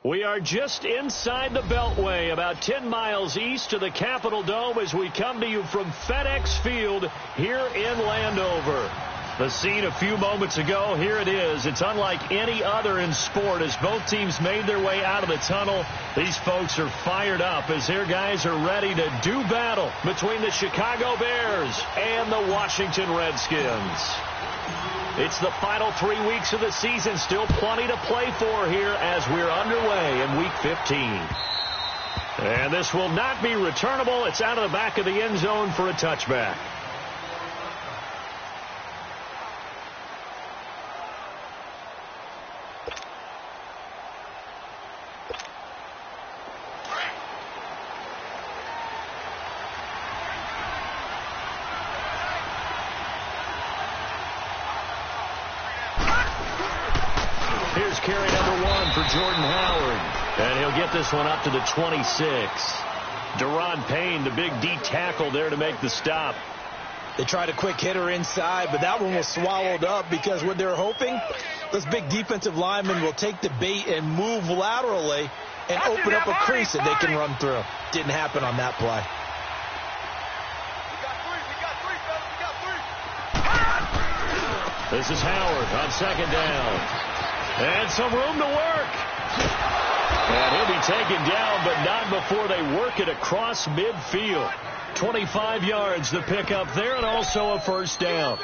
We are just inside the Beltway, about 10 miles east of the Capitol Dome as we come to you from FedEx Field here in Landover. The scene a few moments ago, here it is. It's unlike any other in sport as both teams made their way out of the tunnel. These folks are fired up as their guys are ready to do battle between the Chicago Bears and the Washington Redskins. It's the final 3 weeks of the season. Still plenty to play for here as we're underway in Week 15. And this will not be returnable. It's out of the back of the end zone for a touchback. Carry number 1 for Jordan Howard. And he'll get this one up to the 26. Deron Payne, the big D tackle there to make the stop. They tried a quick hitter inside, but that one was swallowed up because what they're hoping, this big defensive lineman will take the bait and move laterally and open up a crease that they can run through. Didn't happen on that play. This is Howard on second down. And some room to work. And he'll be taken down, but not before they work it across midfield. 25 yards to pick up there, and also a first down.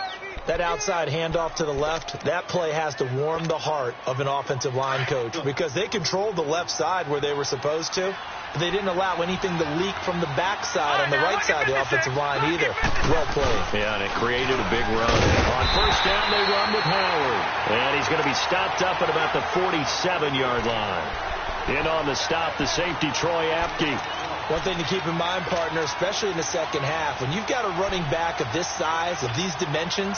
That outside handoff to the left, that play has to warm the heart of an offensive line coach because they controlled the left side where they were supposed to. But they didn't allow anything to leak from the backside on the right side of the offensive line either. Well played. Yeah, and it created a big run. On first down, they run with Howard. And he's going to be stopped up at about the 47-yard line. In on the stop, the safety, Troy Apke. One thing to keep in mind, partner, especially in the second half, when you've got a running back of this size, of these dimensions,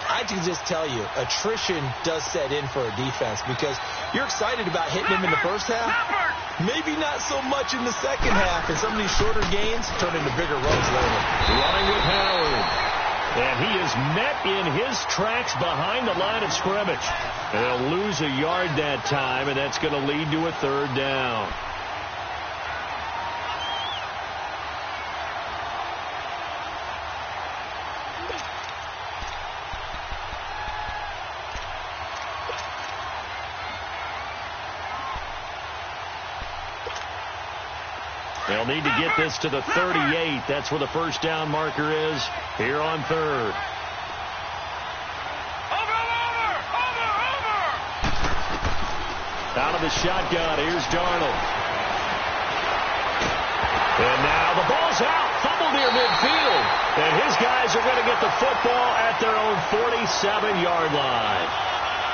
I can just tell you, attrition does set in for a defense because you're excited about hitting him in the first half. Maybe not so much in the second half, and some of these shorter gains turn into bigger runs later. Running with Howard. And he is met in his tracks behind the line of scrimmage. They'll lose a yard that time, and that's going to lead to a third down. They'll need to get this to the 38. That's where the first down marker is here on third. Out of the shotgun, here's Darnold. And now the ball's out. Fumble near midfield. And his guys are going to get the football at their own 47-yard line.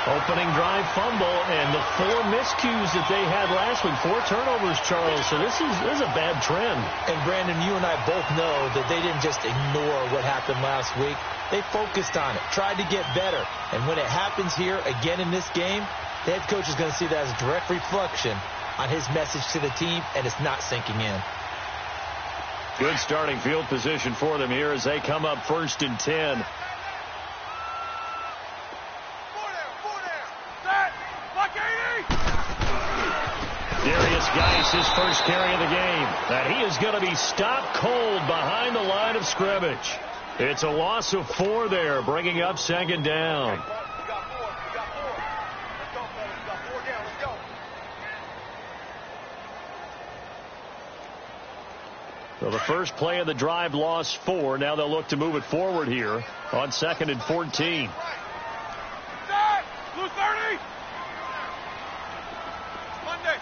Opening drive fumble, and the 4 miscues that they had last week. 4 turnovers, Charles. So this is a bad trend. And, Brandon, you and I both know that they didn't just ignore what happened last week. They focused on it, tried to get better. And when it happens here again in this game, the head coach is going to see that as a direct reflection on his message to the team, and it's not sinking in. Good starting field position for them here as they come up 1st and 10. Darius Geis, his first carry of the game. And he is going to be stopped cold behind the line of scrimmage. It's a loss of 4 there, bringing up second down. So the first play of the drive lost 4. Now they'll look to move it forward here on 2nd and 14. Blue 30. Monday.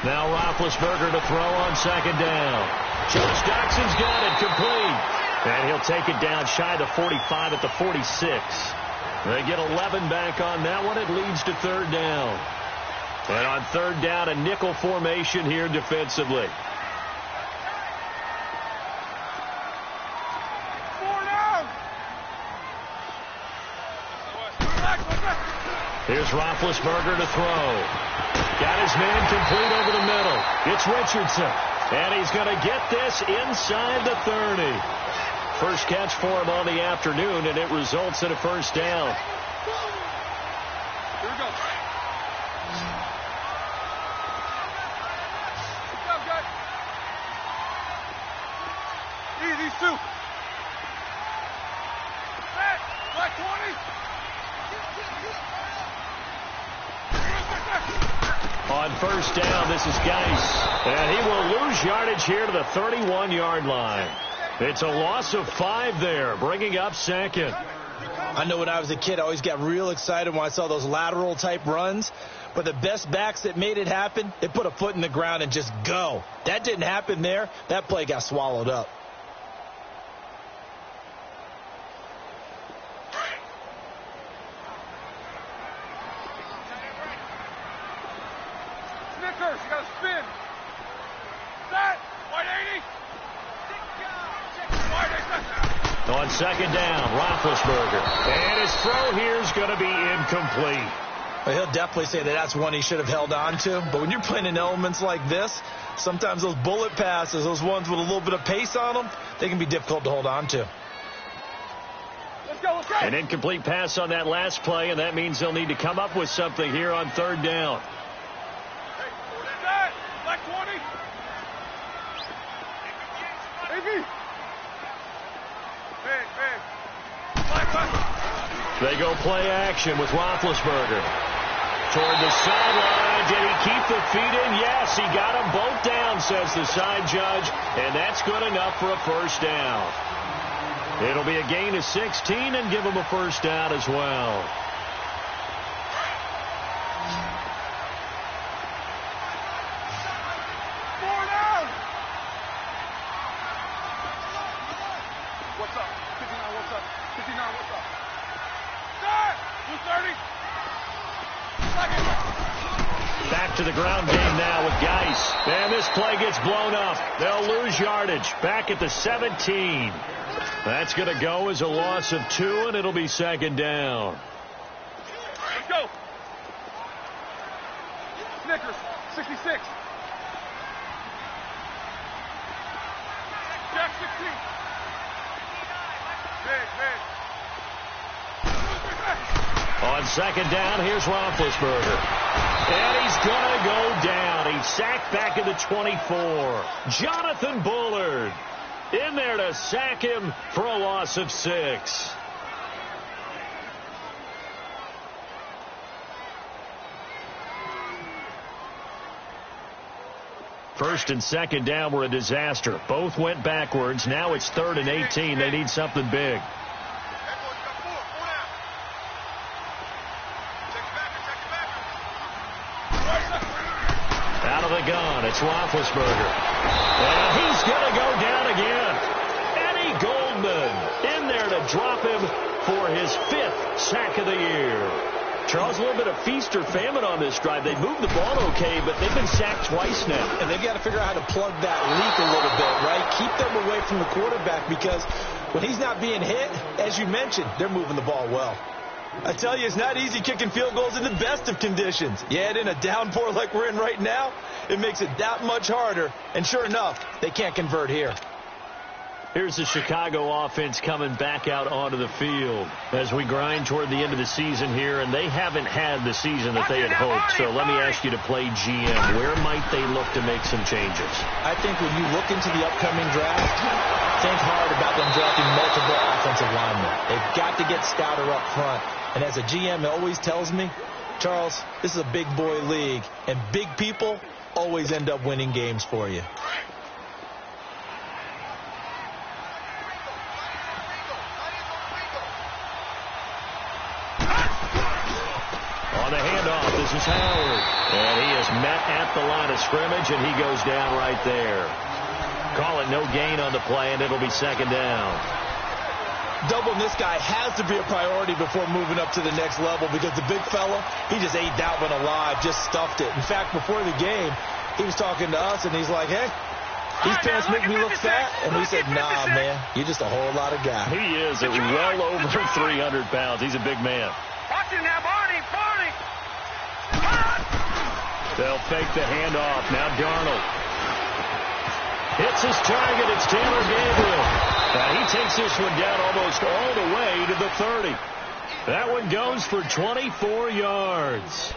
Now Roethlisberger to throw on second down. Jones Doxson's got it complete. And he'll take it down shy the 45 at the 46. They get 11 back on that one. It leads to third down. And on third down, a nickel formation here defensively. Here's Roethlisberger to throw. Got his man complete over the middle. It's Richardson. And he's going to get this inside the 30. First catch for him on the afternoon, and it results in a first down. Here we go. These two. Black 20. On first down, this is Geis. And he will lose yardage here to the 31-yard line. It's a loss of 5 there, bringing up second. I know when I was a kid, I always got real excited when I saw those lateral-type runs. But the best backs that made it happen, they put a foot in the ground and just go. That didn't happen there. That play got swallowed up. Snickers, you got to spin. Set. White 80. On second down, Roethlisberger. And his throw here is going to be incomplete. Well, he'll definitely say that that's one he should have held on to. But when you're playing in elements like this, sometimes those bullet passes, those ones with a little bit of pace on them, they can be difficult to hold on to. Let's go, let's go. An incomplete pass on that last play, and that means they'll need to come up with something here on third down. Set. Black 20. AB. They go play action with Roethlisberger. Toward the sideline. Did he keep the feet in? Yes, he got them both down, says the side judge. And that's good enough for a first down. It'll be a gain of 16 and give him a first down as well. What's up? 59, what's up? 59, what's up? Set! 230. Back to the ground game now with Geis. And this play gets blown up. They'll lose yardage. Back at the 17. That's going to go as a loss of 2, and it'll be second down. Let's go. Snickers, 66. Jack 16. On second down, here's Roethlisberger. And he's going to go down. He's sacked back at the 24. Jonathan Bullard in there to sack him for a loss of 6. First and second down were a disaster. Both went backwards. Now it's 3rd and 18. They need something big. Out of the gun, it's Roethlisberger. And he's going to go down again. Eddie Goldman in there to drop him for his 5th sack of the year. Charles, a little bit of feast or famine on this drive. They moved the ball okay, but they've been sacked twice now. And they've got to figure out how to plug that leak a little bit, right? Keep them away from the quarterback because when he's not being hit, as you mentioned, they're moving the ball well. I tell you, it's not easy kicking field goals in the best of conditions. Yet in a downpour like we're in right now, it makes it that much harder. And sure enough, they can't convert here. Here's the Chicago offense coming back out onto the field as we grind toward the end of the season here, and they haven't had the season that they had hoped. So let me ask you to play GM. Where might they look to make some changes? I think when you look into the upcoming draft, think hard about them drafting multiple offensive linemen. They've got to get stouter up front. And as a GM, it always tells me, Charles, this is a big boy league, and big people always end up winning games for you. On the handoff, this is Howard. And he is met at the line of scrimmage, and he goes down right there. Call it no gain on the play, and it'll be second down. Doubling this guy has to be a priority before moving up to the next level because the big fella, he just ate that one alive, just stuffed it. In fact, before the game, he was talking to us, and he's like, hey, these pants make me look fat. And we said, nah, man, you're just a whole lot of guy. He is at well over 300 pounds. He's a big man. Watch it now, Barney. They'll fake the handoff. Now Darnold hits his target. It's Taylor Gabriel. He takes brings this one down almost all the way to the 30. That one goes for 24 yards.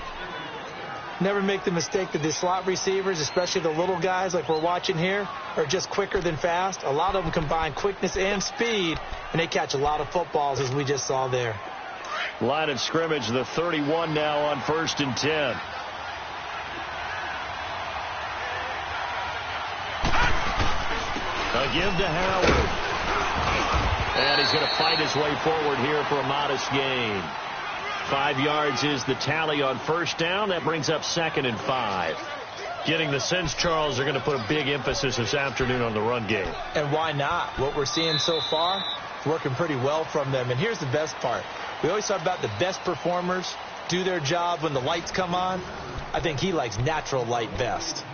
Never make the mistake that the slot receivers, especially the little guys like we're watching here, are just quicker than fast. A lot of them combine quickness and speed, and they catch a lot of footballs, as we just saw there. Line of scrimmage, the 31 now on 1st and 10. A give to Howard. And he's going to fight his way forward here for a modest gain. 5 yards is the tally on 1st down. That brings up 2nd and 5. Getting the sense, Charles, they're going to put a big emphasis this afternoon on the run game. And why not? What we're seeing so far is working pretty well from them. And here's the best part. We always talk about the best performers do their job when the lights come on. I think he likes natural light best.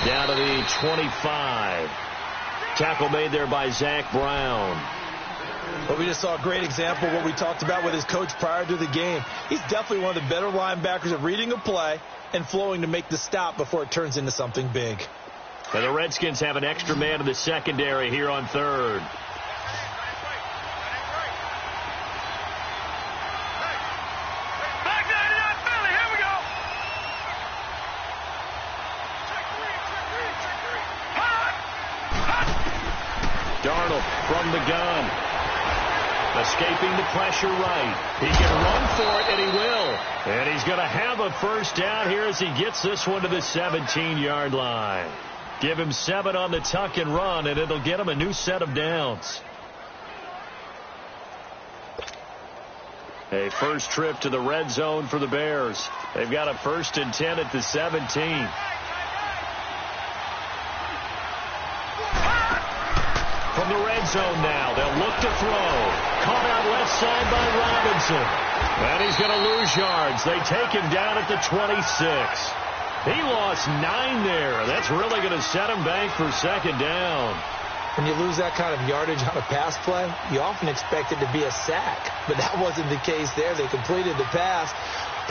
Down to the 25. Tackle made there by Zach Brown. But we just saw a great example of what we talked about with his coach prior to the game. He's definitely one of the better linebackers at reading a play and flowing to make the stop before it turns into something big. And the Redskins have an extra man in the secondary here on 3rd. From the gun. Escaping the pressure right. He can run for it, and he will. And he's going to have a 1st down here as he gets this one to the 17-yard line. Give him 7 on the tuck and run, and it'll get him a new set of downs. A first trip to the red zone for the Bears. They've got a 1st and 10 at the 17. From the red zone now, they'll look to throw. Caught out left side by Robinson. And he's going to lose yards. They take him down at the 26. He lost 9 there. That's really going to set him back for 2nd down. When you lose that kind of yardage on a pass play, you often expect it to be a sack. But that wasn't the case there. They completed the pass.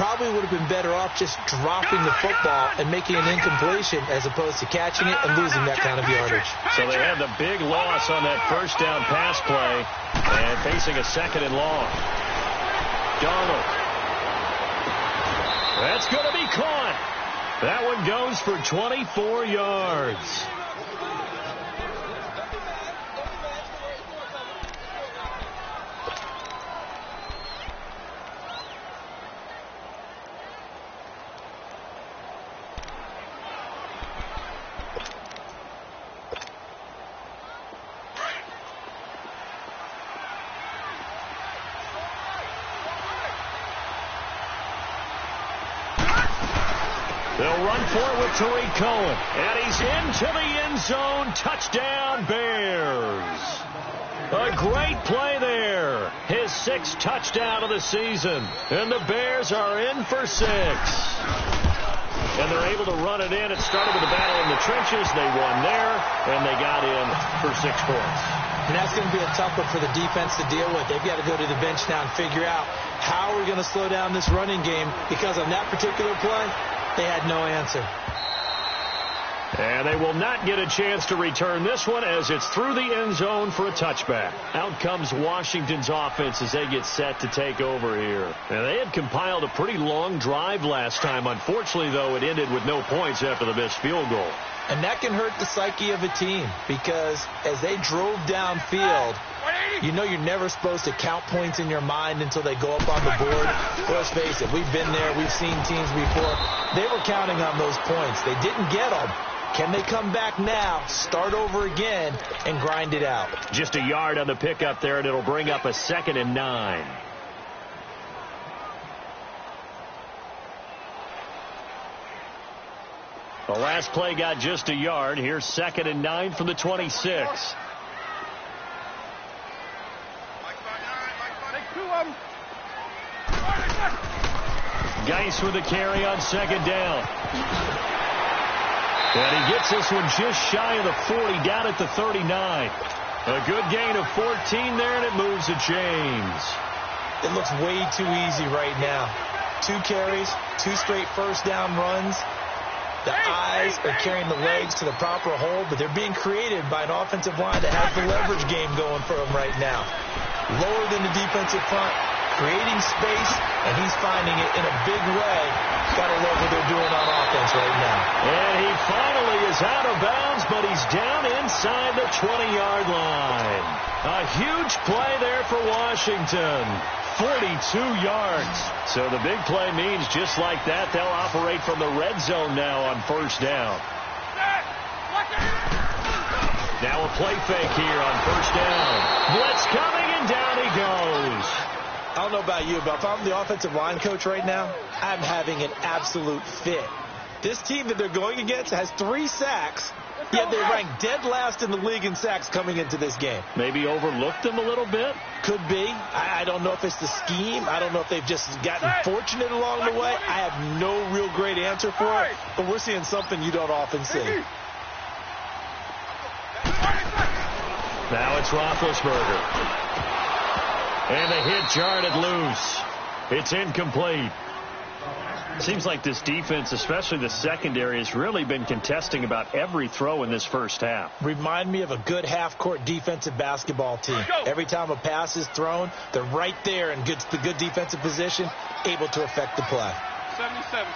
Probably would have been better off just dropping the football and making an incompletion as opposed to catching it and losing that kind of yardage. So they had the big loss on that 1st down pass play and facing a 2nd and long. Darnold. That's going to be caught. That one goes for 24 yards. They'll run for it with Tariq Cohen. And he's into the end zone. Touchdown, Bears. A great play there. His 6th touchdown of the season. And the Bears are in for 6. And they're able to run it in. It started with a battle in the trenches. They won there, and they got in for 6 points. And that's going to be a tough one for the defense to deal with. They've got to go to the bench now and figure out how we're going to slow down this running game, because on that particular play, they had no answer. And they will not get a chance to return this one as it's through the end zone for a touchback. Out comes Washington's offense as they get set to take over here. And they had compiled a pretty long drive last time. Unfortunately, though, it ended with no points after the missed field goal. And that can hurt the psyche of a team, because as they drove downfield, you know you're never supposed to count points in your mind until they go up on the board. Let's face it, we've been there. We've seen teams before. They were counting on those points. They didn't get them. Can they come back now, start over again, and grind it out? Just a yard on the pickup there, and it'll bring up a 2nd and 9. The last play got just a yard. Here's 2nd and 9 from the 26. Two of them. Geis with a carry on second down. And he gets this one just shy of the 40, down at the 39. A good gain of 14 there, and it moves the chains. It looks way too easy right now. 2 carries, 2 straight first down runs. The eyes are carrying the legs to the proper hole, but they're being created by an offensive line that has the leverage game going for them right now. Lower than the defensive front, creating space, and he's finding it in a big way. Gotta love what they're doing on offense right now. And he finally is out of bounds, but he's down inside the 20-yard line. A huge play there for Washington. 42 yards. So the big play means just like that, they'll operate from the red zone now on first down. Now a play fake here on first down. Blitz coming, and down he goes. I don't know about you, but if I'm the offensive line coach right now, I'm having an absolute fit. This team that they're going against has 3 sacks, yet they rank dead last in the league in sacks coming into this game. Maybe overlooked them a little bit? Could be. I don't know if it's the scheme. I don't know if they've just gotten fortunate along the way. I have no real great answer for it, but we're seeing something you don't often see. Now it's Roethlisberger. And the hit jarred loose. It's incomplete. Seems like this defense, especially the secondary, has really been contesting about every throw in this first half. Remind me of a good half-court defensive basketball team. Every time a pass is thrown, they're right there and gets the good defensive position, able to affect the play. 77.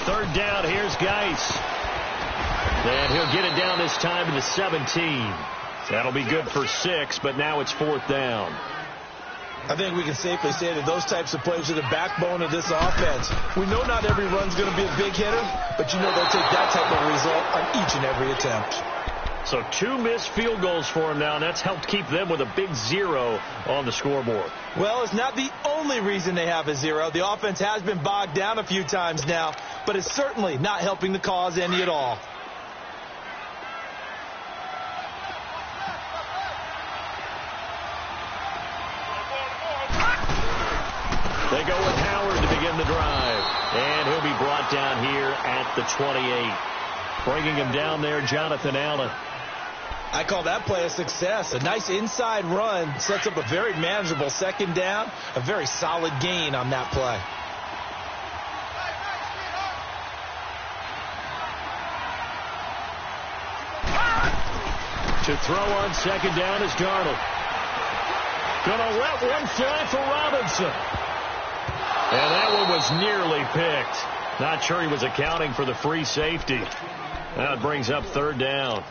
Third down, here's Geis. And he'll get it down this time to the 17. That'll be good for 6, but now it's 4th down. I think we can safely say that those types of plays are the backbone of this offense. We know not every run's going to be a big hitter, but you know they'll take that type of result on each and every attempt. So 2 missed field goals for him now, and that's helped keep them with a big 0 on the scoreboard. Well, it's not the only reason they have a 0. The offense has been bogged down a few times now, but it's certainly not helping the cause any at all. They go with Howard to begin the drive. And he'll be brought down here at the 28. Bringing him down there, Jonathan Allen. I call that play a success. A nice inside run sets up a very manageable second down. A very solid gain on that play. To throw on second down is Darnold. Gonna let one fly for Robinson. And that one was nearly picked. Not sure he was accounting for the free safety. Now it brings up 3rd down.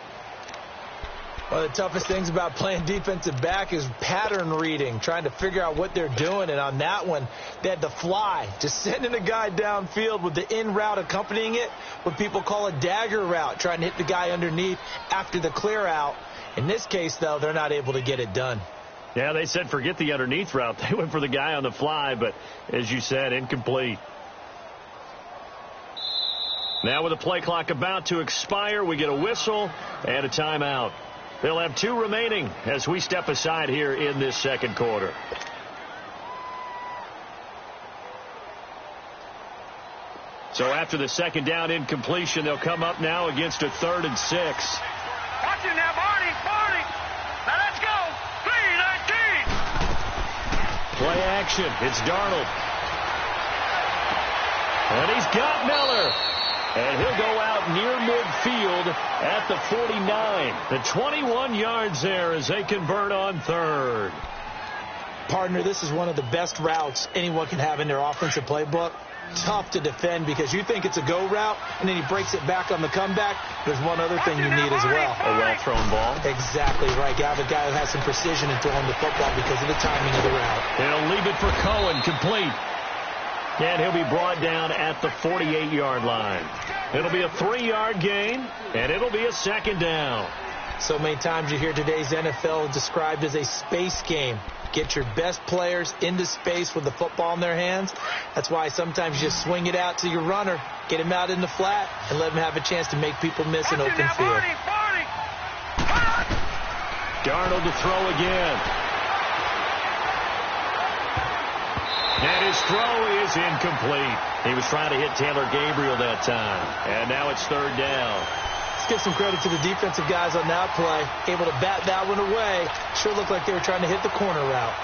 One of the toughest things about playing defensive back is pattern reading, trying to figure out what they're doing. And on that one, they had to fly, just sending a guy downfield with the in route accompanying it, what people call a dagger route, trying to hit the guy underneath after the clear out. In this case, though, they're not able to get it done. Yeah, they said forget the underneath route. They went for the guy on the fly, but as you said, incomplete. Now with the play clock about to expire, we get a whistle and a timeout. They'll have 2 remaining as we step aside here in this second quarter. So after the second down incompletion, they'll come up now against a 3rd and 6. Watch it now, Barney. Now let's go. 3-19. Play action. It's Darnold. And he's got Miller. And he'll go out near midfield at the 49. The 21 yards there as they convert on 3rd. Partner, this is one of the best routes anyone can have in their offensive playbook. Tough to defend because you think it's a go route, and then he breaks it back on the comeback. There's one other thing you need as well. A well-thrown ball. Exactly right. You have a guy who has some precision in throwing the football because of the timing of the route. He'll leave it for Cohen, complete. And he'll be brought down at the 48-yard line. It'll be a 3-yard gain, and it'll be a 2nd down. So many times you hear today's NFL described as a space game. Get your best players into space with the football in their hands. That's why sometimes you just swing it out to your runner, get him out in the flat, and let him have a chance to make people miss an open field. Darnold to throw again. And his throw is incomplete. He was trying to hit Taylor Gabriel that time. And now it's third down. Let's give some credit to the defensive guys on that play. Able to bat that one away. Sure looked like they were trying to hit the corner route.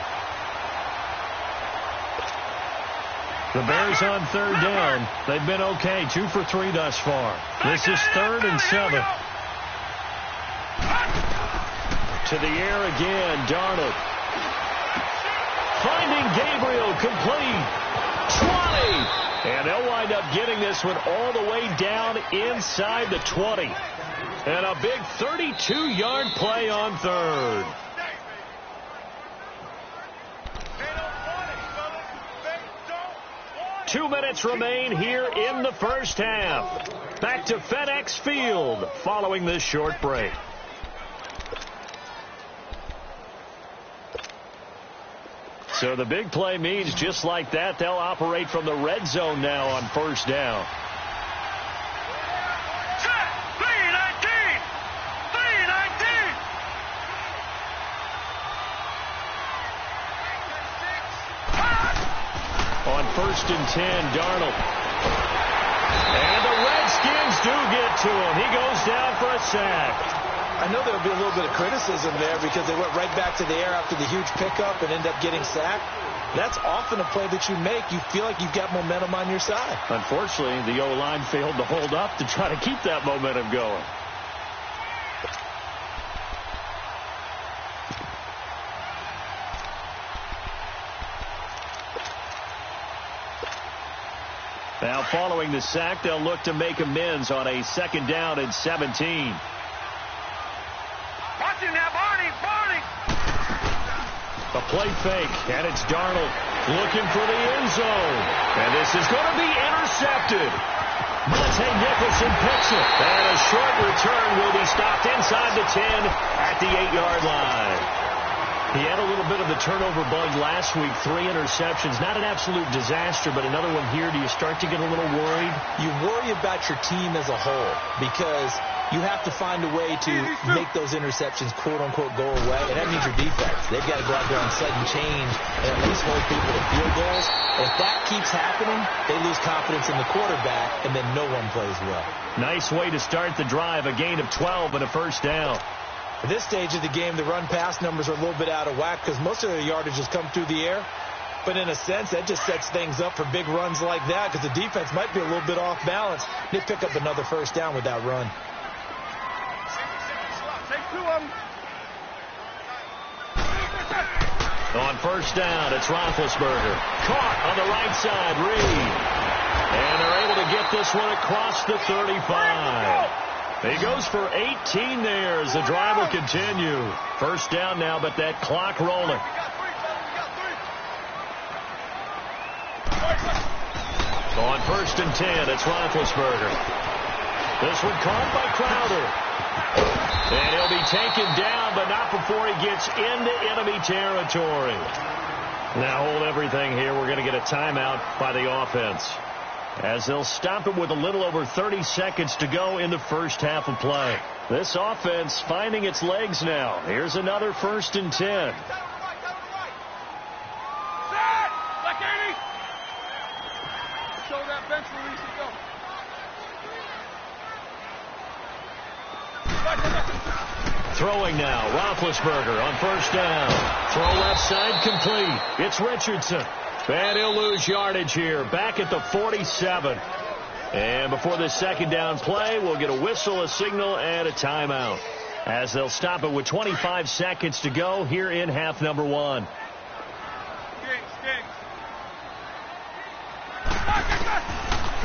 The Bears on third down. They've been okay. 2 for 3 thus far. This is 3rd and 7. To the air again. Darnold. Finding Gabriel, complete. 20. And they'll wind up getting this one all the way down inside the 20. And a big 32-yard play on third. Two minutes remain here in the first half. Back to FedEx Field following this short break. So the big play means just like that, they'll operate from the red zone now on first down. On 1st and 10, Darnold. And the Redskins do get to him. He goes down for a sack. I know there'll be a little bit of criticism there because they went right back to the air after the huge pickup and ended up getting sacked. That's often a play that you make. You feel like you've got momentum on your side. Unfortunately, the O-line failed to hold up to try to keep that momentum going. Now, following the sack, they'll look to make amends on a 2nd down and 17. A play fake, and it's Darnold looking for the end zone. And this is going to be intercepted. Monte Nicholson picks it. And a short return will be stopped inside the 10 at the 8-yard line. He had a little bit of the turnover bug last week. 3 interceptions. Not an absolute disaster, but another one here. Do you start to get a little worried? You worry about your team as a whole because you have to find a way to make those interceptions, quote-unquote, go away. And that means your defense. They've got to go out there and sudden change and at least hold people to field goals. And if that keeps happening, they lose confidence in the quarterback, and then no one plays well. Nice way to start the drive. A gain of 12 and a first down. At this stage of the game, the run-pass numbers are a little bit out of whack because most of their yardage has come through the air. But in a sense, that just sets things up for big runs like that because the defense might be a little bit off balance. They pick up another first down with that run. On first down, it's Roethlisberger. Caught on the right side, Reed. And they're able to get this one across the 35. He goes for 18 there as the drive will continue. First down now, but that clock rolling. On 1st and 10, it's Roethlisberger. This one caught by Crowder. And he'll be taken down, but not before he gets into enemy territory. Now hold everything here. We're going to get a timeout by the offense, as they'll stop it with a little over 30 seconds to go in the first half of play. This offense finding its legs now. Here's another 1st and 10. Show that bench release and go. Throwing now, Roethlisberger on first down. Throw left side complete. It's Richardson. And he'll lose yardage here, back at the 47. And before this 2nd down play, we'll get a whistle, a signal, and a timeout, as they'll stop it with 25 seconds to go here in half number 1.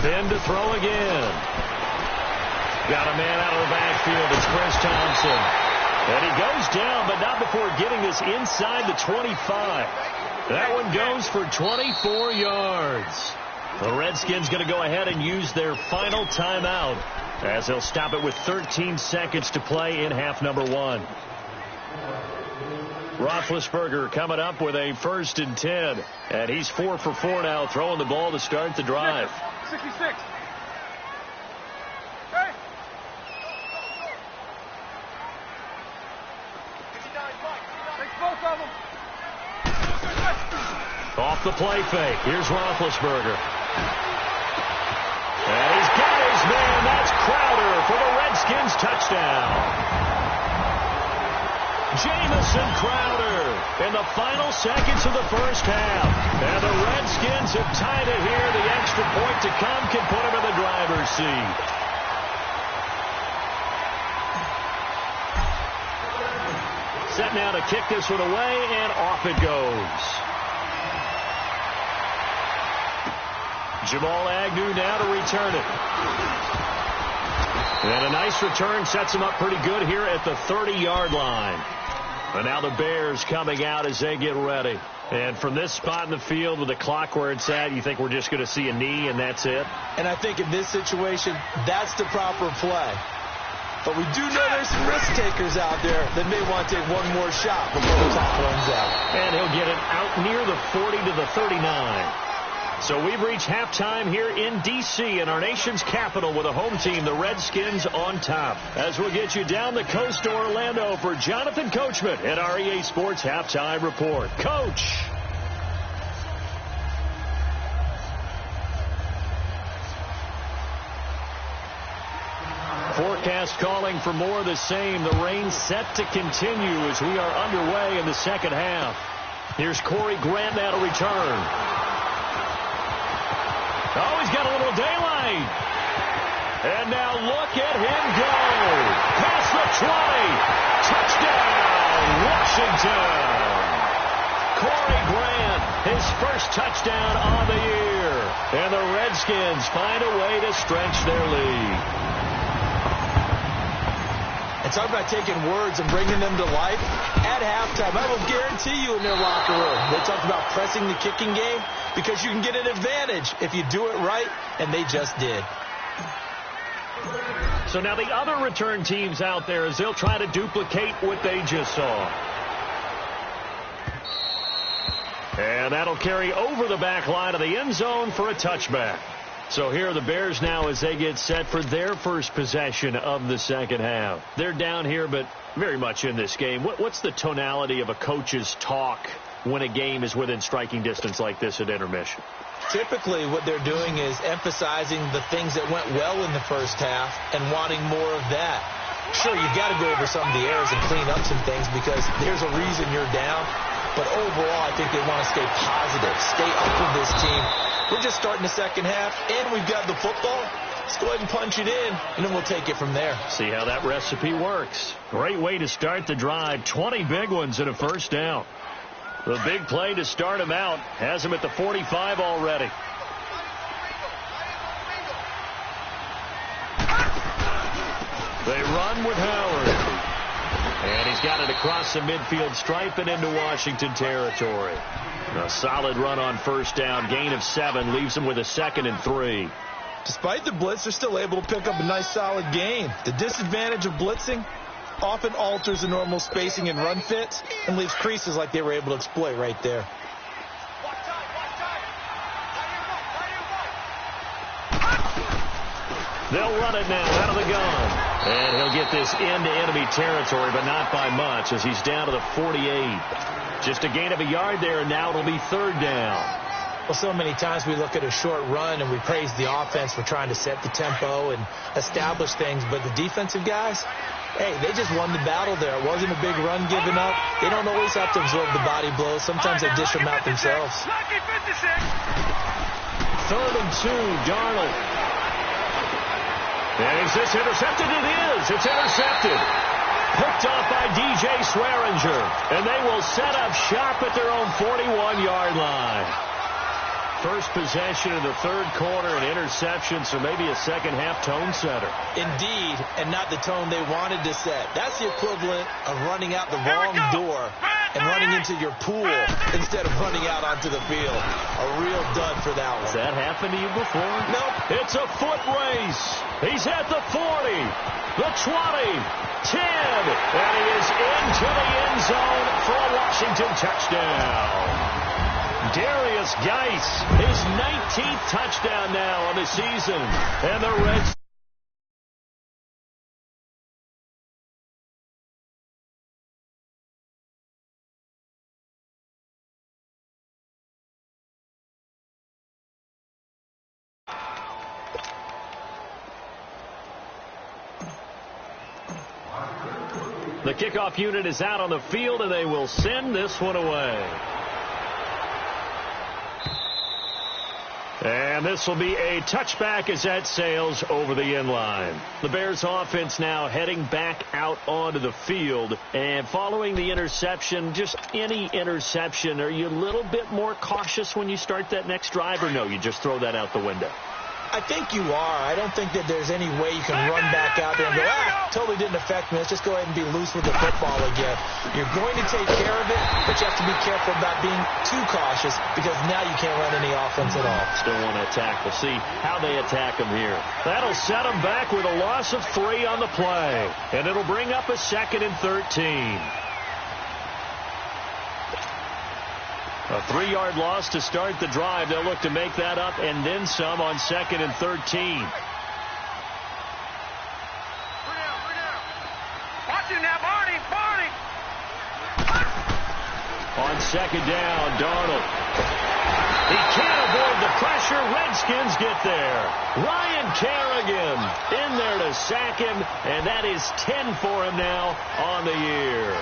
Then to throw again. Got a man out of the backfield. It's Chris Thompson. And he goes down, but not before getting this inside the 25. That one goes for 24 yards. The Redskins going to go ahead and use their final timeout, as they'll stop it with 13 seconds to play in half number 1. Roethlisberger coming up with a 1st and 10. And he's 4 for 4 now, throwing the ball to start the drive. 66. both of them. Off the play fake. Here's Roethlisberger. And he's got his man. That's Crowder for the Redskins touchdown. Jamison Crowder in the final seconds of the first half. And the Redskins have tied it here. The extra point to come can put him in the driver's seat. Set now to kick this one away, and off it goes. Jamal Agnew now to return it. And a nice return sets him up pretty good here at the 30-yard line. And now the Bears coming out as they get ready. And from this spot in the field with the clock where it's at, you think we're just going to see a knee and that's it? And I think in this situation, that's the proper play. But we do know there's some risk takers out there that may want to take one more shot before the clock runs out. And he'll get it out near the 40 to the 39. So we've reached halftime here in D.C. in our nation's capital with a home team, the Redskins, on top. As we'll get you down the coast to Orlando for Jonathan Coachman at our EA Sports Halftime Report. Coach! Forecast calling for more of the same. The rain set to continue as we are underway in the second half. Here's Corey Grant now to return. Oh, he's got a little daylight. And now look at him go. Past the 20. Touchdown, Washington. Corey Grant, his first touchdown of the year. And the Redskins find a way to stretch their lead. And talk about taking words and bringing them to life. At halftime, I will guarantee you in their locker room, they talked about pressing the kicking game because you can get an advantage if you do it right, and they just did. So now the other return teams out there as they'll try to duplicate what they just saw. And that'll carry over the back line of the end zone for a touchback. So here are the Bears now as they get set for their first possession of the second half. They're down here, but very much in this game. What's the tonality of a coach's talk when a game is within striking distance like this at intermission? Typically, what they're doing is emphasizing the things that went well in the first half and wanting more of that. Sure, you've got to go over some of the errors and clean up some things because there's a reason you're down. But overall, I think they want to stay positive, stay up with this team. We're just starting the second half, and we've got the football. Let's go ahead and punch it in, and then we'll take it from there. See how that recipe works. Great way to start the drive. 20 big ones and a first down. The big play to start him out has him at the 45 already. They run with Howard. And he's got it across the midfield stripe and into Washington territory. A solid run on first down. Gain of 7 leaves him with a 2nd and 3. Despite the blitz, they're still able to pick up a nice solid gain. The disadvantage of blitzing often alters the normal spacing and run fits and leaves creases like they were able to exploit right there. They'll run it now out of the gun. And he'll get this into enemy territory, but not by much as he's down to the 48. Just a gain of a yard there, and now it'll be 3rd down. Well, so many times we look at a short run and we praise the offense for trying to set the tempo and establish things, but the defensive guys, hey, they just won the battle there. It wasn't a big run given up. They don't always have to absorb the body blows. Sometimes they dish them out themselves. 3rd and 2, Darnold. And is this intercepted? It is. It's intercepted. Picked off by DJ Swearinger. And they will set up shop at their own 41-yard line. First possession of the 3rd quarter, an interception, so maybe a second-half tone setter. Indeed, and not the tone they wanted to set. That's the equivalent of running out the wrong door and running into your pool instead of running out onto the field. A real dud for that one. Has that happened to you before? Nope. It's a foot race. He's at the 40, the 20, 10, and he is into the end zone for a Washington touchdown. Darius Geis, his 19th touchdown now on the season, and the Reds The kickoff unit is out on the field, and they will send this one away. And this will be a touchback as that sails over the end line. The Bears offense now heading back out onto the field. And following the interception, just any interception, are you a little bit more cautious when you start that next drive, or no, you just throw that out the window? I think you are. I don't think that there's any way you can run back out there and go, totally didn't affect me. Let's just go ahead and be loose with the football again. You're going to take care of it, but you have to be careful about being too cautious because now you can't run any offense at all. Still want to attack. We'll see how they attack them here. That'll set them back with a loss of 3 on the play, and it'll bring up a 2nd and 13. A 3-yard loss to start the drive. They'll look to make that up and then some on 2nd and 13. Watch it now, Barney. On 2nd down, Darnold. He can't avoid the pressure. Redskins get there. Ryan Kerrigan in there to sack him, and that is 10 for him now on the year.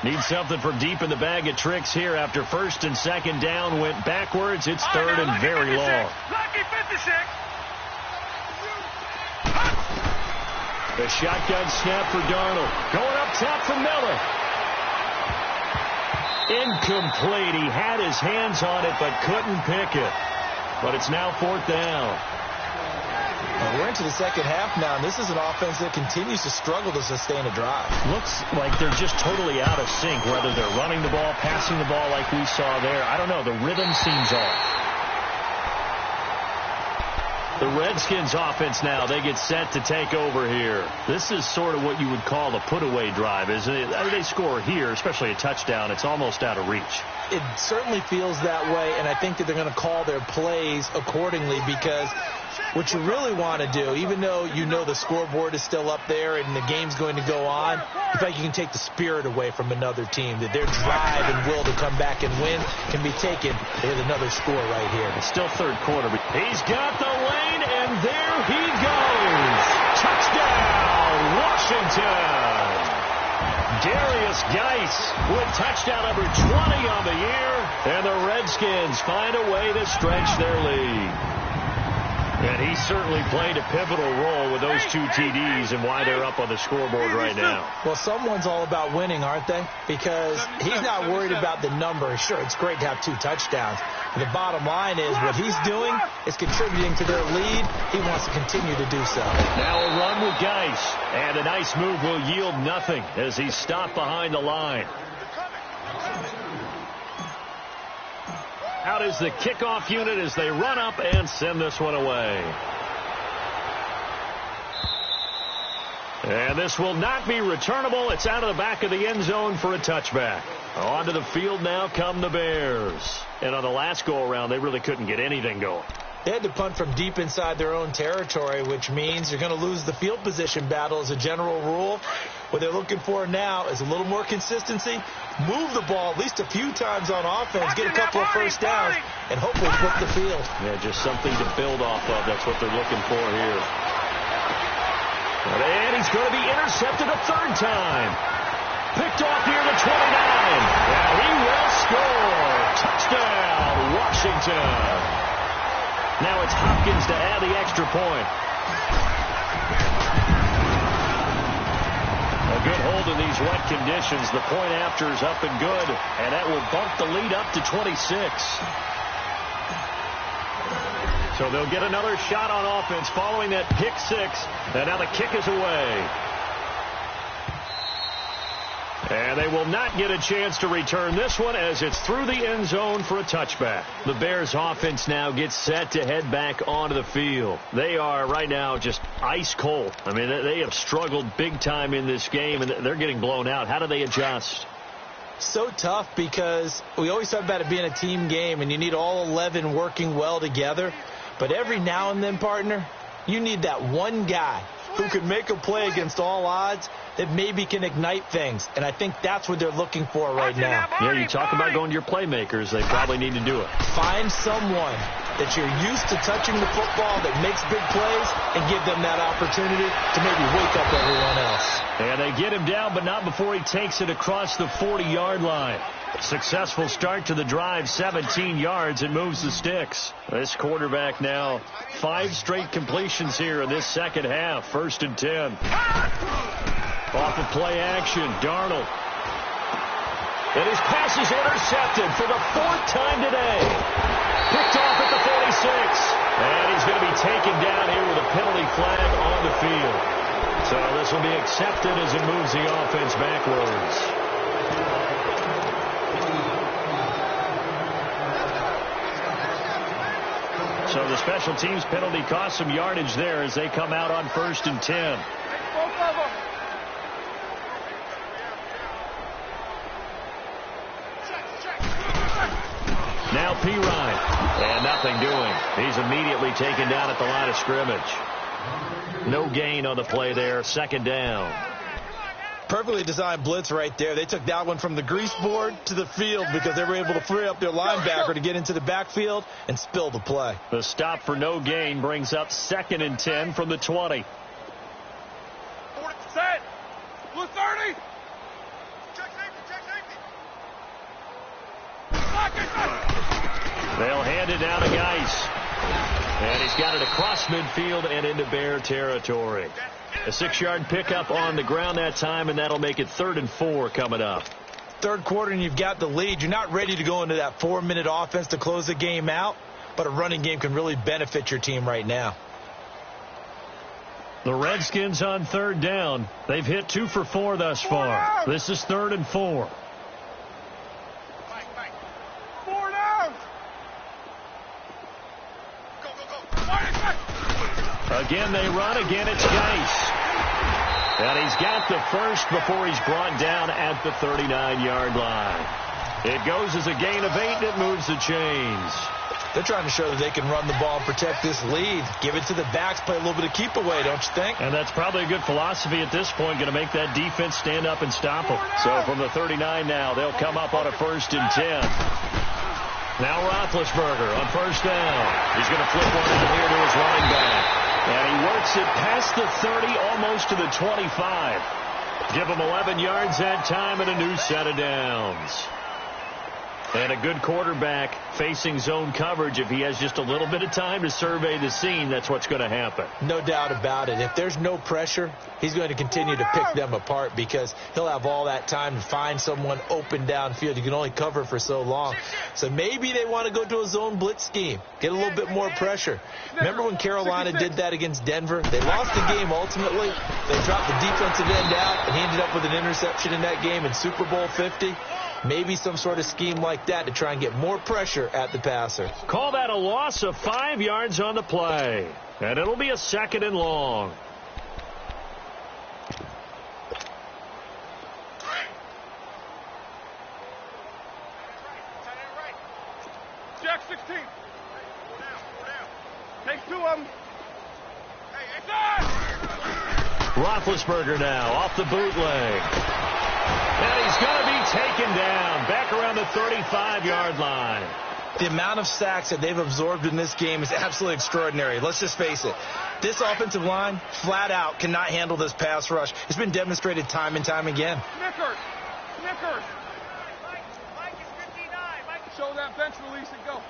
Need something from deep in the bag of tricks here after 1st and 2nd down went backwards. It's 3rd and very long. Lucky 56. The shotgun snap for Darnold. Going up top for Miller. Incomplete. He had his hands on it but couldn't pick it. But it's now 4th down. We're into the second half now, and this is an offense that continues to struggle to sustain a drive. Looks like they're just totally out of sync, whether they're running the ball, passing the ball like we saw there. I don't know. The rhythm seems off. The Redskins offense now, they get set to take over here. This is sort of what you would call a put-away drive, isn't it? They score here, especially a touchdown. It's almost out of reach. It certainly feels that way, and I think that they're going to call their plays accordingly because what you really want to do, even though you know the scoreboard is still up there and the game's going to go on, you feel like you can take the spirit away from another team, that their drive and will to come back and win can be taken with another score right here. It's still 3rd quarter. But he's got the lane, and there he goes. Touchdown, Washington. Darius Geis with touchdown number 20 on the year, and the Redskins find a way to stretch their lead. And he certainly played a pivotal role with those 2 TDs and why they're up on the scoreboard right now. Well, someone's all about winning, aren't they? Because he's not worried about the number. Sure, it's great to have 2 touchdowns. But the bottom line is what he's doing is contributing to their lead. He wants to continue to do so. Now a run with Geis. And a nice move will yield nothing as he's stopped behind the line. Out is the kickoff unit as they run up and send this one away. And this will not be returnable. It's out of the back of the end zone for a touchback. Onto the field now come the Bears. And on the last go-around, they really couldn't get anything going. They had to punt from deep inside their own territory, which means you're going to lose the field position battle as a general rule. What they're looking for now is a little more consistency, move the ball at least a few times on offense, get a couple of first downs, and hopefully flip the field. Yeah, just something to build off of. That's what they're looking for here. And he's going to be intercepted a 3rd time. Picked off near the 29. And he will score. Touchdown, Washington. Now it's Hopkins to add the extra point. A good hold in these wet conditions. The point after is up and good, and that will bump the lead up to 26. So they'll get another shot on offense following that pick 6, and now the kick is away. And they will not get a chance to return this one as it's through the end zone for a touchback. The Bears offense now gets set to head back onto the field. They are right now just ice cold. I mean, they have struggled big time in this game, and they're getting blown out. How do they adjust? So tough because we always talk about it being a team game, and you need all 11 working well together. But every now and then, partner, you need that one guy who can make a play against all odds that maybe can ignite things. And I think that's what they're looking for right now. Yeah, you talk about going to your playmakers. They probably need to do it. Find someone that you're used to touching the football that makes big plays and give them that opportunity to maybe wake up everyone else. And they get him down, but not before he takes it across the 40-yard line. Successful start to the drive, 17 yards, and moves the sticks. This quarterback now 5 straight completions here in this second half. 1st and 10. Off of play action, Darnold. And his pass is intercepted for the 4th time today. Picked off at the 46. And he's going to be taken down here with a penalty flag on the field. So this will be accepted as it moves the offense backwards. So the special teams penalty cost some yardage there as they come out on 1st and 10. Now Pirine. And nothing doing. He's immediately taken down at the line of scrimmage. No gain on the play there. 2nd down. Perfectly designed blitz right there. They took that one from the grease board to the field because they were able to free up their linebacker to get into the backfield and spill the play. The stop for no gain brings up 2nd and 10 from the 20. 40%. Blue 30. Check safety. They'll hand it down to Geis. And he's got it across midfield and into Bear territory. A 6-yard pickup on the ground that time, and that'll make it 3rd and 4 coming up. 3rd quarter, and you've got the lead. You're not ready to go into that 4-minute offense to close the game out, but a running game can really benefit your team right now. The Redskins on 3rd down. They've hit 2 for 4 thus far. This is 3rd and 4. 4 down. Go. Again, they run. Again, it's Geis. And he's got the first before he's brought down at the 39-yard line. It goes as a gain of 8, and it moves the chains. They're trying to show that they can run the ball and protect this lead. Give it to the backs, play a little bit of keep away, don't you think? And that's probably a good philosophy at this point, going to make that defense stand up and stop them. So from the 39 now, they'll come up on a 1st and 10. Now Roethlisberger on 1st down. He's going to flip one out here to his running back. And he works it past the 30, almost to the 25. Give him 11 yards that time and a new set of downs. And a good quarterback facing zone coverage. If he has just a little bit of time to survey the scene, that's what's going to happen. No doubt about it. If there's no pressure, he's going to continue to pick them apart because he'll have all that time to find someone open downfield. You can only cover for so long. So maybe they want to go to a zone blitz scheme, get a little bit more pressure. Remember when Carolina did that against Denver? They lost the game ultimately. They dropped the defensive end out, and he ended up with an interception in that game in Super Bowl 50. Maybe some sort of scheme like that to try and get more pressure at the passer. Call that a loss of 5 yards on the play. And it'll be a 2nd and long. Jack 16. 4 down. Take 2 of them. Hey, Roethlisberger now off the bootleg. And he's going to be taken down back around the 35-yard line. The amount of sacks that they've absorbed in this game is absolutely extraordinary. Let's just face it. This offensive line, flat out, cannot handle this pass rush. It's been demonstrated time and time again. Snickers. Mike is 59. Mike, show that bench release and go.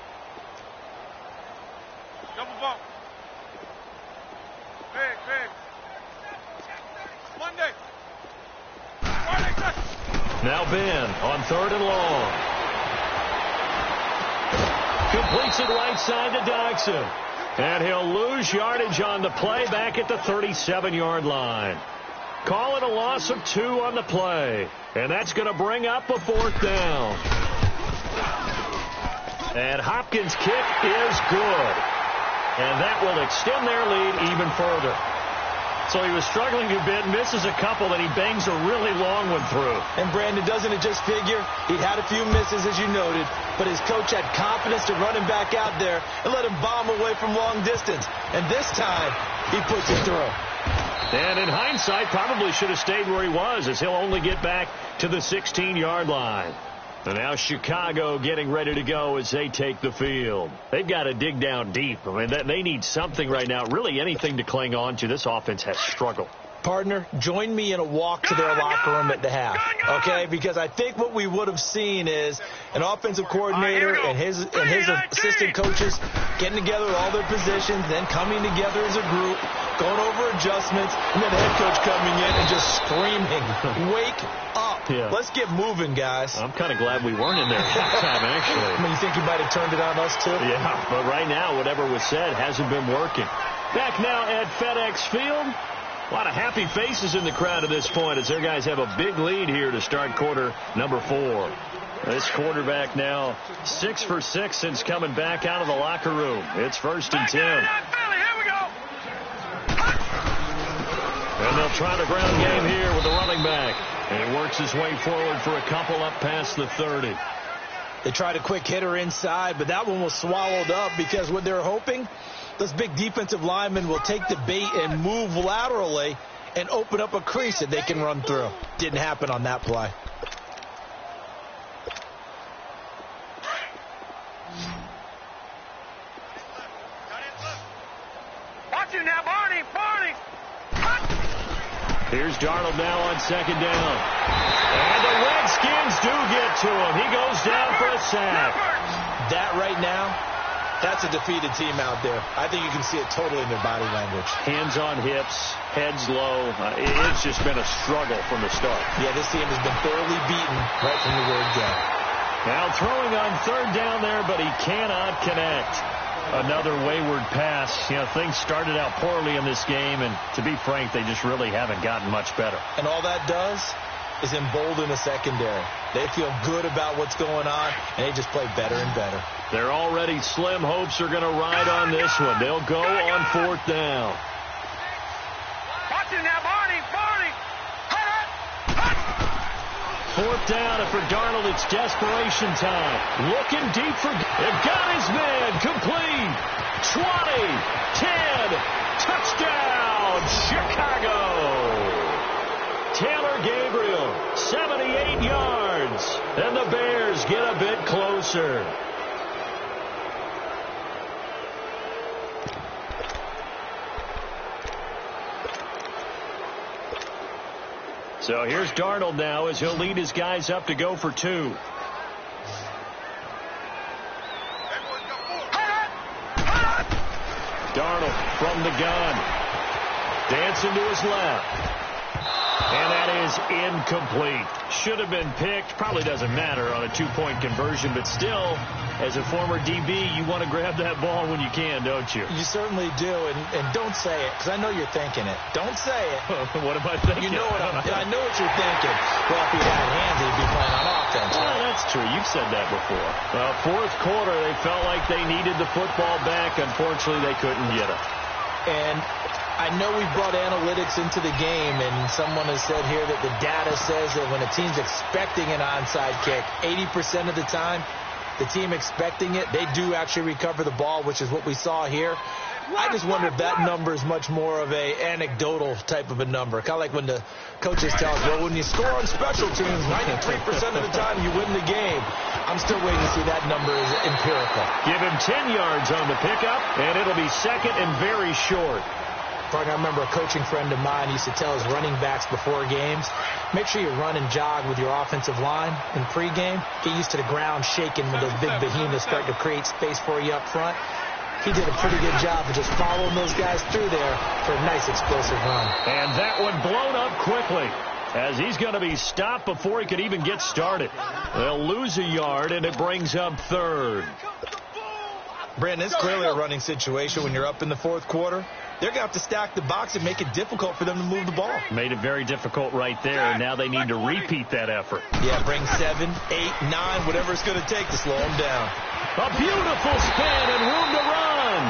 Double bump. Big. Monday. Now Ben on 3rd and long. Completes it right side to Dodson. And he'll lose yardage on the play back at the 37-yard line. Call it a loss of 2 on the play. And that's going to bring up a 4th down. And Hopkins' kick is good. And that will extend their lead even further. So he was struggling a bit, misses a couple, and he bangs a really long one through. And Brandon, doesn't it just figure? He'd had a few misses, as you noted, but his coach had confidence to run him back out there and let him bomb away from long distance. And this time, he puts it through. And in hindsight, probably should have stayed where he was, as he'll only get back to the 16-yard line. And now Chicago getting ready to go as they take the field. They've got to dig down deep. I mean, they need something right now, really anything to cling on to. This offense has struggled. Partner, join me in a walk to their locker room at the half, okay? Because I think what we would have seen is an offensive coordinator and his assistant coaches getting together with all their positions, then coming together as a group, going over adjustments, and then the head coach coming in and just screaming, wake up. Yeah. Let's get moving, guys. I'm kind of glad we weren't in there at that time, actually. I mean, you think he might have turned it on us, too? Yeah, but right now, whatever was said hasn't been working. Back now at FedEx Field. A lot of happy faces in the crowd at this point as their guys have a big lead here to start quarter number 4. This quarterback now 6 for 6 since coming back out of the locker room. It's 1st and 10. And they'll try the ground game here with the running back. And he works his way forward for a couple up past the 30. They tried a quick hitter inside, but that one was swallowed up because what they're hoping, those big defensive linemen will take the bait and move laterally and open up a crease that they can run through. Didn't happen on that play. Watch you now, Barney. Here's Darnold now on 2nd down. And the Redskins do get to him. He goes down for a sack. That right now, that's a defeated team out there. I think you can see it totally in their body language. Hands on hips, heads low. It's just been a struggle from the start. Yeah, this team has been thoroughly beaten right from the word go. Now throwing on 3rd down there, but he cannot connect. Another wayward pass. You know, things started out poorly in this game, and to be frank, they just really haven't gotten much better. And all that does is embolden the secondary. They feel good about what's going on, and they just play better and better. Their already slim hopes are going to ride on this one. They'll go on 4th down. Watch it now, Barney. 4th down, and for Darnold, it's desperation time. Looking deep for... They've got his man. Complete. 20. 10. Touchdown, Chicago. Taylor Gabriel, 78 yards. And the Bears get a bit closer. So here's Darnold now as he'll lead his guys up to go for 2. Darnold from the gun. Dancing to his left. And that is incomplete. Should have been picked. Probably doesn't matter on a 2-point conversion, but still, as a former DB, you want to grab that ball when you can, don't you? You certainly do, and don't say it, because I know you're thinking it. Don't say it. What am I thinking? You know what I know what you're thinking. Well, if he had hands, he'd be playing on offense. Well, that's true. You've said that before. Well, 4th quarter, they felt like they needed the football back. Unfortunately, they couldn't get it. And I know we brought analytics into the game, and someone has said here that the data says that when a team's expecting an onside kick, 80% of the time, the team expecting it, they do actually recover the ball, which is what we saw here. I just wonder if that number is much more of a anecdotal type of a number. Kind of like when the coaches tell us, well, when you score on special teams, 93% of the time you win the game. I'm still waiting to see that number is empirical. Give him 10 yards on the pickup, and it'll be 2nd and very short. I remember a coaching friend of mine used to tell his running backs before games, make sure you run and jog with your offensive line in pregame. Get used to the ground shaking when those big behemoths start to create space for you up front. He did a pretty good job of just following those guys through there for a nice explosive run. And that one blown up quickly as he's going to be stopped before he could even get started. They'll lose a yard, and it brings up 3rd. Brandon, it's clearly a running situation when you're up in the 4th quarter. They're going to have to stack the box and make it difficult for them to move the ball. Made it very difficult right there, and now they need to repeat that effort. Yeah, bring 7, 8, 9, whatever it's going to take to slow them down. A beautiful spin and room to run.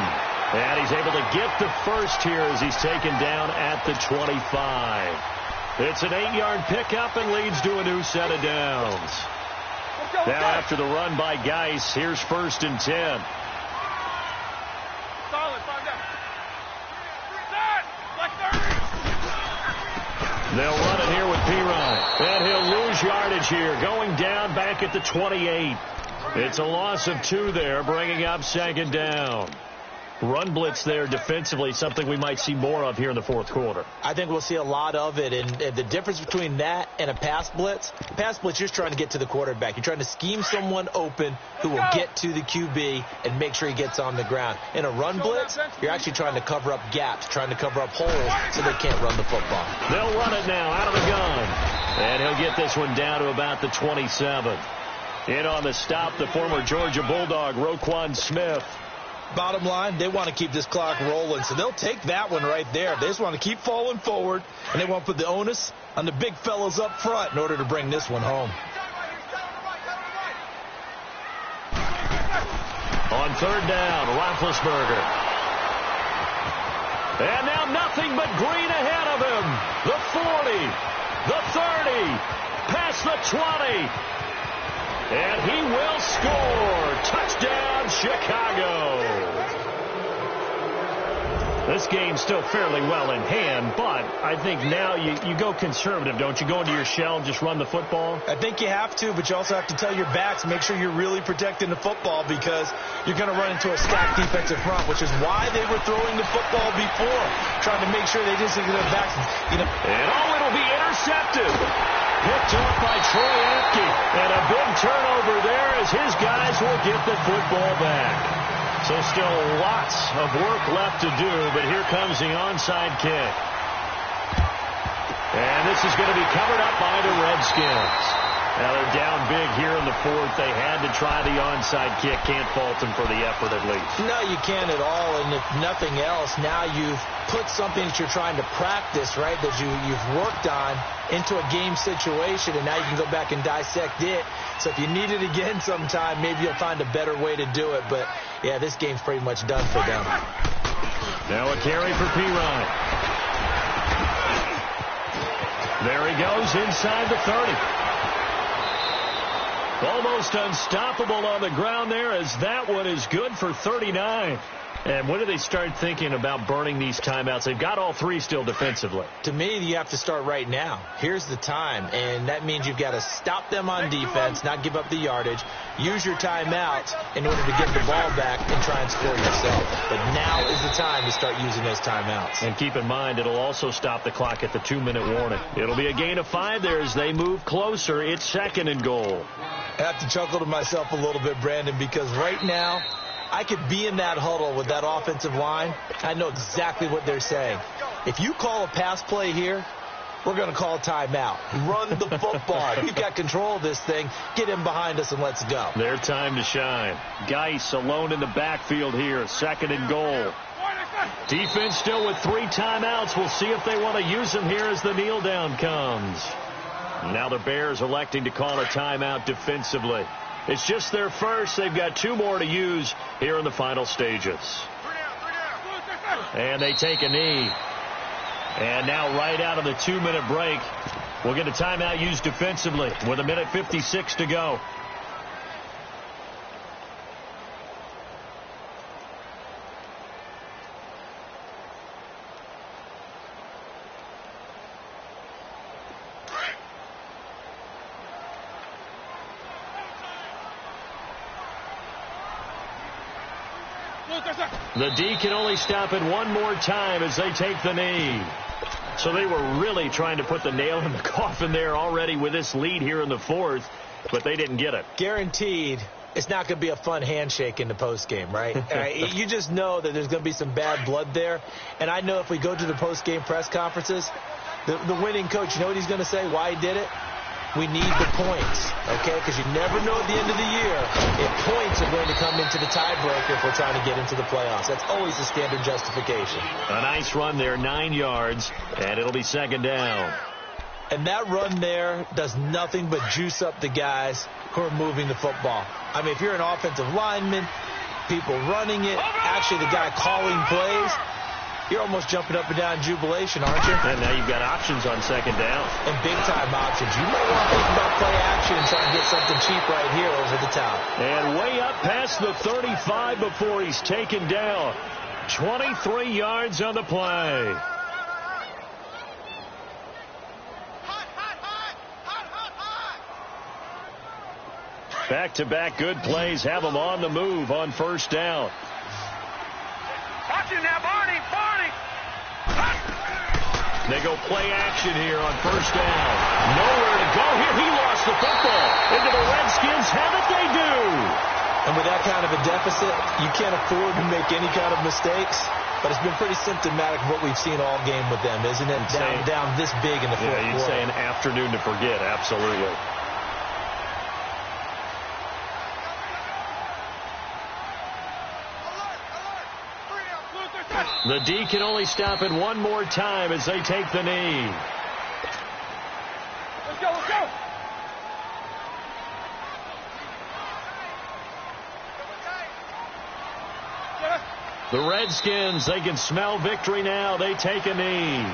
And he's able to get the first here as he's taken down at the 25. It's an 8-yard pickup and leads to a new set of downs. Now after the run by Geis, here's 1st and 10. They'll run it here with Pirine. And he'll lose yardage here, going down back at the 28. It's a loss of 2 there, bringing up second down. Run blitz there defensively, something we might see more of here in the fourth quarter. I think we'll see a lot of it, and the difference between that and a pass blitz, you're just trying to get to the quarterback. You're trying to scheme someone open who will get to the QB and make sure he gets on the ground. In a run blitz, you're actually trying to cover up gaps, trying to cover up holes so they can't run the football. They'll run it now out of the gun, and he'll get this one down to about the 27. In on the stop, the former Georgia Bulldog, Roquan Smith. Bottom line, they want to keep this clock rolling, so they'll take that one right there. They just want to keep falling forward, and they want to put the onus on the big fellows up front in order to bring this one home. On third down, Roethlisberger. And now nothing but green ahead of him. The 40, the 30, past the 20. And he will score. Touchdown, Chicago. This game's still fairly well in hand, but I think now you go conservative, don't you? Go into your shell and just run the football? I think you have to, but you also have to tell your backs, make sure you're really protecting the football because you're going to run into a stacked defensive front, which is why they were throwing the football before, trying to make sure they didn't get their backs. And it'll be intercepted. Picked off by Troy Apke. And a big turnover there as his guys will get the football back. So still lots of work left to do, but here comes the onside kick. And this is going to be covered up by the Redskins. Now they're down big here in the fourth. They had to try the onside kick. Can't fault them for the effort at least. No, you can't at all. And if nothing else, now you've put something that you're trying to practice, right, that you've worked on into a game situation, and now you can go back and dissect it. So if you need it again sometime, maybe you'll find a better way to do it. But, yeah, this game's pretty much done for them. Now a carry for Pirine. There he goes inside the 30. Almost unstoppable on the ground there as that one is good for 39. And when do they start thinking about burning these timeouts? They've got all 3 still defensively. To me, you have to start right now. Here's the time, and that means you've got to stop them on defense, not give up the yardage, use your timeouts in order to get the ball back and try and score yourself. But now is the time to start using those timeouts. And keep in mind, it'll also stop the clock at the 2-minute warning. It'll be a gain of 5 there as they move closer. It's second and goal. I have to chuckle to myself a little bit, Brandon, because right now, I could be in that huddle with that offensive line. I know exactly what they're saying. If you call a pass play here, we're going to call a timeout. Run the football. You've got control of this thing. Get him behind us and let's go. Their time to shine. Geis alone in the backfield here. Second and goal. Defense still with 3 timeouts. We'll see if they want to use them here as the kneel down comes. Now the Bears electing to call a timeout defensively. It's just their first. They've got 2 more to use here in the final stages. And they take a knee. And now right out of the 2-minute break, we'll get a timeout used defensively with 1:56 to go. The D can only stop it one more time as they take the knee. So they were really trying to put the nail in the coffin there already with this lead here in the fourth, but they didn't get it. Guaranteed it's not going to be a fun handshake in the postgame, right? You just know that there's going to be some bad blood there. And I know if we go to the postgame press conferences, the winning coach, you know what he's going to say, why he did it? We need the points, okay? Because you never know at the end of the year if points are going to come into the tiebreaker if we're trying to get into the playoffs. That's always the standard justification. A nice run there, 9 yards, and it'll be second down. And that run there does nothing but juice up the guys who are moving the football. I mean, if you're an offensive lineman, people running it, actually the guy calling plays, you're almost jumping up and down in jubilation, aren't you? And now you've got options on second down. And big-time options. You might want to think about play action and try and get something cheap right here over the top. And way up past the 35 before he's taken down. 23 yards on the play. Back-to-back good plays have them on the move on first down. Watch him now, Barney. Barney. They go play action here on first down. Nowhere to go here. He lost the football. Into the Redskins have it, they do. And with that kind of a deficit, you can't afford to make any kind of mistakes. But it's been pretty symptomatic of what we've seen all game with them, isn't it? Down this big in the fourth quarter. Yeah, you'd say an afternoon to forget. Absolutely. The D can only stop it one more time as they take the knee. Let's go, let's go. The Redskins, they can smell victory now. They take a knee.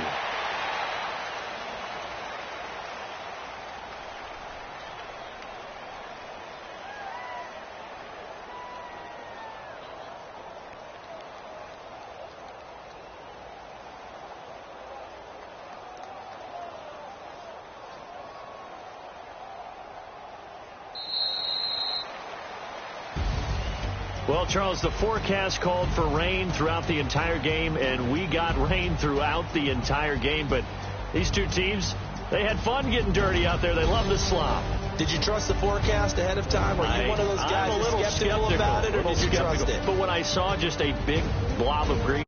Well, Charles, the forecast called for rain throughout the entire game, and we got rain throughout the entire game. But these two teams, they had fun getting dirty out there. They love the slop. Did you trust the forecast ahead of time? Or are you one of those guys I'm a little skeptical about it, or did you trust it? But when I saw just a big blob of green